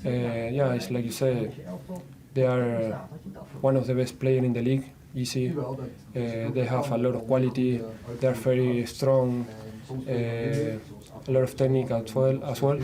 Yeah, it's like you said, they are one of the best players in the league. Easy. They have a lot of quality. They are very strong. A lot of technique as well.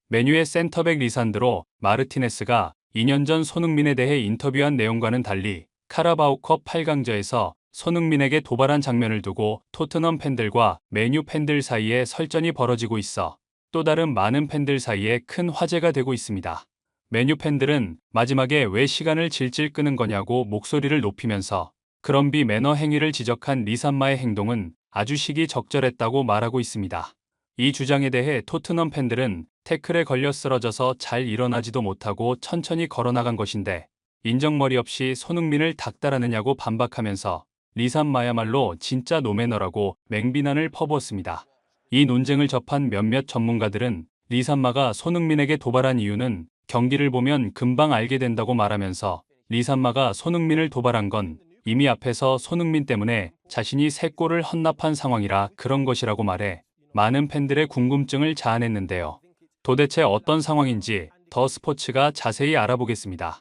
메뉴의 센터백 리산드로 마르티네스가 2년 전 손흥민에 대해 인터뷰한 내용과는 달리 카라바오컵 8강전에서 손흥민에게 도발한 장면을 두고 토트넘 팬들과 메뉴 팬들 사이에 설전이 벌어지고 있어 또 다른 많은 팬들 사이에 큰 화제가 되고 있습니다. 메뉴 팬들은 마지막에 왜 시간을 질질 끄는 거냐고 목소리를 높이면서 그런 매너 행위를 지적한 리산마의 행동은 아주 시기적절했다고 말하고 있습니다. 이 주장에 대해 토트넘 팬들은 태클에 걸려 쓰러져서 잘 일어나지도 못하고 천천히 걸어나간 것인데 인정머리 없이 손흥민을 닥달하느냐고 반박하면서 리산마야말로 진짜 노매너라고 맹비난을 퍼부었습니다. 이 논쟁을 접한 몇몇 전문가들은 리산마가 손흥민에게 도발한 이유는 경기를 보면 금방 알게 된다고 말하면서 리산마가 손흥민을 도발한 건 이미 앞에서 손흥민 때문에 자신이 3골을 헌납한 상황이라 그런 것이라고 말해 많은 팬들의 궁금증을 자아냈는데요. 도대체 어떤 상황인지 더 스포츠가 자세히 알아보겠습니다.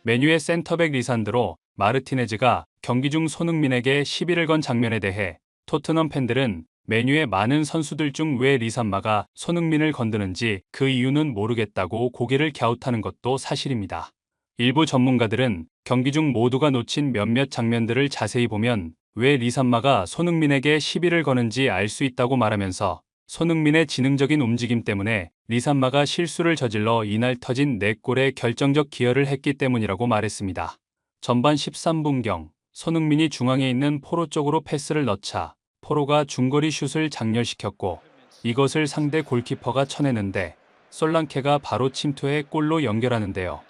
메뉴의 센터백 리산드로 마르티네즈가 경기 중 손흥민에게 시비를 건 장면에 대해 토트넘 팬들은 메뉴의 많은 선수들 중 왜 리산마가 손흥민을 건드는지 그 이유는 모르겠다고 고개를 갸웃하는 것도 사실입니다. 일부 전문가들은 경기 중 모두가 놓친 몇몇 장면들을 자세히 보면 왜 리산마가 손흥민에게 시비를 거는지 알 수 있다고 말하면서 손흥민의 지능적인 움직임 때문에 리산마가 실수를 저질러 이날 터진 4골에 결정적 기여를 했기 때문이라고 말했습니다. 전반 13분경 손흥민이 중앙에 있는 포로 쪽으로 패스를 넣자 포로가 중거리 슛을 장렬시켰고 이것을 상대 골키퍼가 쳐내는데 솔랑케가 바로 침투해 골로 연결하는데요.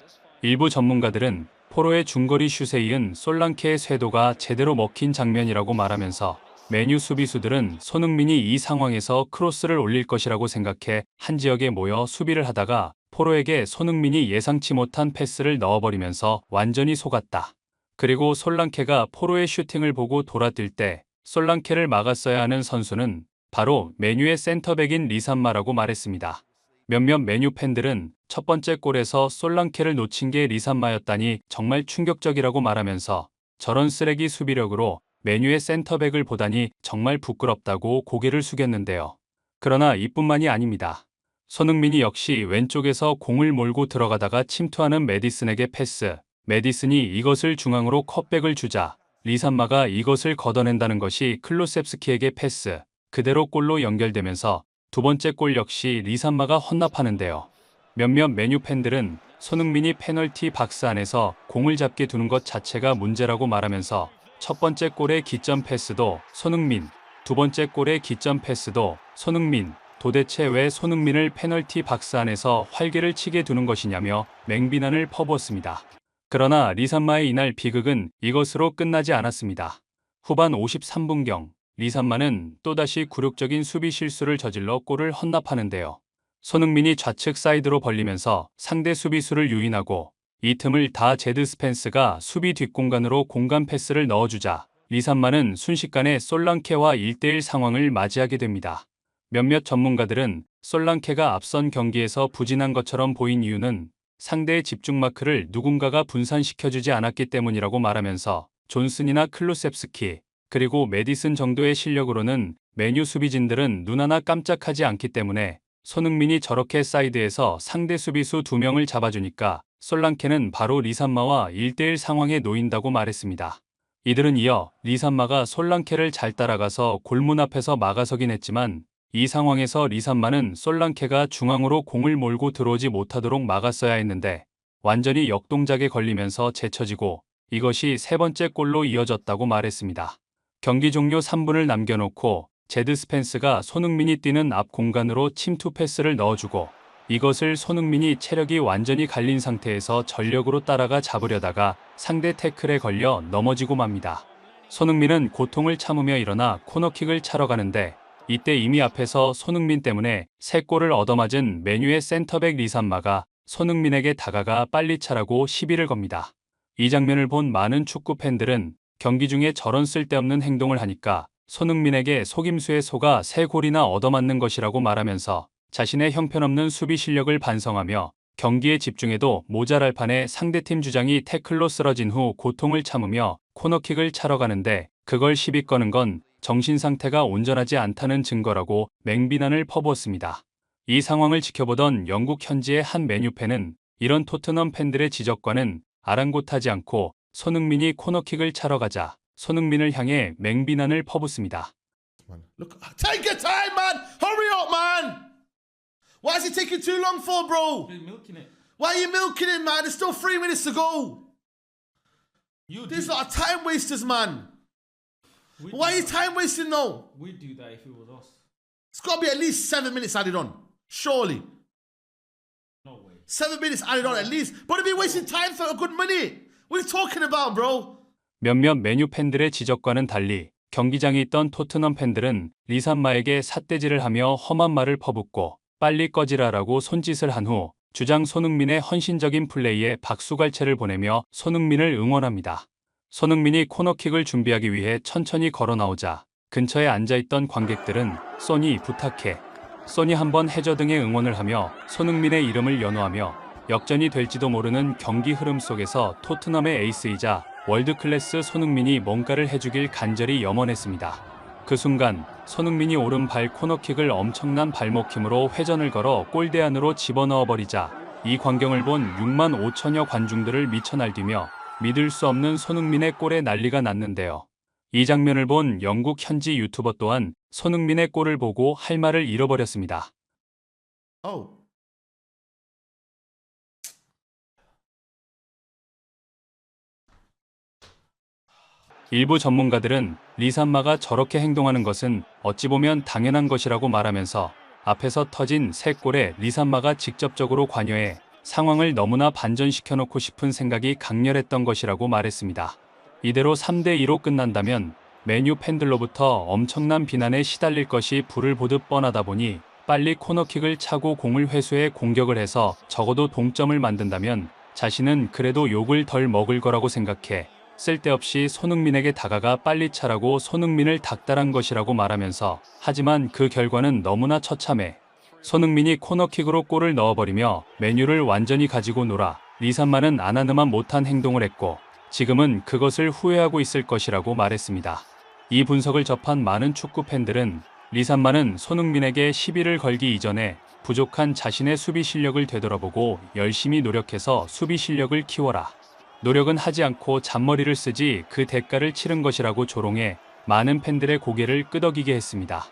일부 전문가들은 포로의 중거리 슛에 이은 솔랑케의 쇄도가 제대로 먹힌 장면이라고 말하면서 메뉴 수비수들은 손흥민이 이 상황에서 크로스를 올릴 것이라고 생각해 한 지역에 모여 수비를 하다가 포로에게 손흥민이 예상치 못한 패스를 넣어버리면서 완전히 속았다. 그리고 솔랑케가 포로의 슈팅을 보고 돌아뛸 때 솔랑케를 막았어야 하는 선수는 바로 메뉴의 센터백인 리산마라고 말했습니다. 몇몇 메뉴 팬들은 첫 번째 골에서 솔랑케를 놓친 게 리산마였다니 정말 충격적이라고 말하면서 저런 쓰레기 수비력으로 메뉴의 센터백을 보다니 정말 부끄럽다고 고개를 숙였는데요. 그러나 이뿐만이 아닙니다. 손흥민이 역시 왼쪽에서 공을 몰고 들어가다가 침투하는 메디슨에게 패스, 메디슨이 이것을 중앙으로 컷백을 주자 리산마가 이것을 걷어낸다는 것이 클루셉스키에게 패스, 그대로 골로 연결되면서 두 번째 골 역시 리산마가 헌납하는데요. 몇몇 메뉴 팬들은 손흥민이 페널티 박스 안에서 공을 잡게 두는 것 자체가 문제라고 말하면서 첫 번째 골의 기점 패스도 손흥민, 두 번째 골의 기점 패스도 손흥민, 도대체 왜 손흥민을 페널티 박스 안에서 활개를 치게 두는 것이냐며 맹비난을 퍼부었습니다. 그러나 리산마의 이날 비극은 이것으로 끝나지 않았습니다. 후반 53분경 리산마는 또다시 굴욕적인 수비 실수를 저질러 골을 헌납하는데요. 손흥민이 좌측 사이드로 벌리면서 상대 수비수를 유인하고 이 틈을 다 제드 스펜스가 수비 뒷공간으로 공간 패스를 넣어주자 리산마는 순식간에 솔랑케와 1대1 상황을 맞이하게 됩니다. 몇몇 전문가들은 솔랑케가 앞선 경기에서 부진한 것처럼 보인 이유는 상대의 집중 마크를 누군가가 분산시켜주지 않았기 때문이라고 말하면서 존슨이나 클루셉스키, 그리고 메디슨 정도의 실력으로는 메뉴 수비진들은 눈 하나 깜짝하지 않기 때문에 손흥민이 저렇게 사이드에서 상대 수비수 2명을 잡아주니까 솔랑케는 바로 리산마와 1대1 상황에 놓인다고 말했습니다. 이들은 이어 리산마가 솔랑케를 잘 따라가서 골문 앞에서 막아서긴 했지만 이 상황에서 리산마는 솔랑케가 중앙으로 공을 몰고 들어오지 못하도록 막았어야 했는데 완전히 역동작에 걸리면서 제쳐지고 이것이 세 번째 골로 이어졌다고 말했습니다. 경기 종료 3분을 남겨놓고 제드 스펜스가 손흥민이 뛰는 앞 공간으로 침투 패스를 넣어주고 이것을 손흥민이 체력이 완전히 갈린 상태에서 전력으로 따라가 잡으려다가 상대 태클에 걸려 넘어지고 맙니다. 손흥민은 고통을 참으며 일어나 코너킥을 차러 가는데 이때 이미 앞에서 손흥민 때문에 3골을 얻어맞은 메뉴의 센터백 리산마가 손흥민에게 다가가 빨리 차라고 시비를 겁니다. 이 장면을 본 많은 축구 팬들은 경기 중에 저런 쓸데없는 행동을 하니까 손흥민에게 속임수에 속아 3골이나 얻어맞는 것이라고 말하면서 자신의 형편없는 수비 실력을 반성하며 경기에 집중해도 모자랄 판에 상대팀 주장이 태클로 쓰러진 후 고통을 참으며 코너킥을 차러 가는데 그걸 시비 거는 건 정신 상태가 온전하지 않다는 증거라고 맹비난을 퍼부었습니다. 이 상황을 지켜보던 영국 현지의 한 메뉴 팬은 이런 토트넘 팬들의 지적과는 아랑곳하지 않고 손흥민이 코너킥을 차러 가자 손흥민을 향해 맹비난을 퍼붓습니다. Look, take your time, man. Hurry up, man. Why is it taking too long for, bro? You're milking it. Why are you milking it, man? There's still 3 minutes to go. These lot are time wasters, man. Why are you time wasting now? We'd do that if it was us. It's got to be at least 7 minutes added on. Surely. No way. 7 minutes added on at least. But it'd be wasting time for a good money. What are you talking about, bro? 몇몇 메뉴 팬들의 지적과는 달리 경기장에 있던 토트넘 팬들은 리산마에게 삿대질을 하며 험한 말을 퍼붓고 빨리 꺼지라라고 손짓을 한 후 주장 손흥민의 헌신적인 플레이에 박수갈채를 보내며 손흥민을 응원합니다. 손흥민이 코너킥을 준비하기 위해 천천히 걸어 나오자 근처에 앉아있던 관객들은 소니 부탁해, 소니 한번 해줘 등의 응원을 하며 손흥민의 이름을 연호하며 역전이 될지도 모르는 경기 흐름 속에서 토트넘의 에이스이자 월드클래스 손흥민이 뭔가를 해주길 간절히 염원했습니다. 그 순간 손흥민이 오른발 코너킥을 엄청난 발목 힘으로 회전을 걸어 골대 안으로 집어넣어버리자 이 광경을 본 6만 5천여 관중들을 미쳐 날뛰며 믿을 수 없는 손흥민의 골에 난리가 났는데요. 이 장면을 본 영국 현지 유튜버 또한 손흥민의 골을 보고 할 말을 잃어버렸습니다. Oh. 일부 전문가들은 리산마가 저렇게 행동하는 것은 어찌 보면 당연한 것이라고 말하면서 앞에서 터진 3골에 리산마가 직접적으로 관여해 상황을 너무나 반전시켜놓고 싶은 생각이 강렬했던 것이라고 말했습니다. 이대로 3대2로 끝난다면 메뉴 팬들로부터 엄청난 비난에 시달릴 것이 불을 보듯 뻔하다 보니 빨리 코너킥을 차고 공을 회수해 공격을 해서 적어도 동점을 만든다면 자신은 그래도 욕을 덜 먹을 거라고 생각해 쓸데없이 손흥민에게 다가가 빨리 차라고 손흥민을 닥달한 것이라고 말하면서 하지만 그 결과는 너무나 처참해 손흥민이 코너킥으로 골을 넣어버리며 메뉴를 완전히 가지고 놀아 리산마는 아나무만 못한 행동을 했고 지금은 그것을 후회하고 있을 것이라고 말했습니다. 이 분석을 접한 많은 축구 팬들은 리산마는 손흥민에게 시비를 걸기 이전에 부족한 자신의 수비 실력을 되돌아보고 열심히 노력해서 수비 실력을 키워라. 노력은 하지 않고 잔머리를 쓰지 그 대가를 치른 것이라고 조롱해 많은 팬들의 고개를 끄덕이게 했습니다.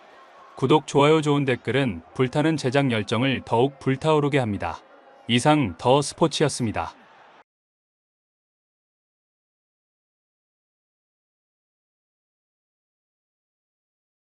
구독, 좋아요, 좋은 댓글은 불타는 제작 열정을 더욱 불타오르게 합니다. 이상 더 스포츠였습니다.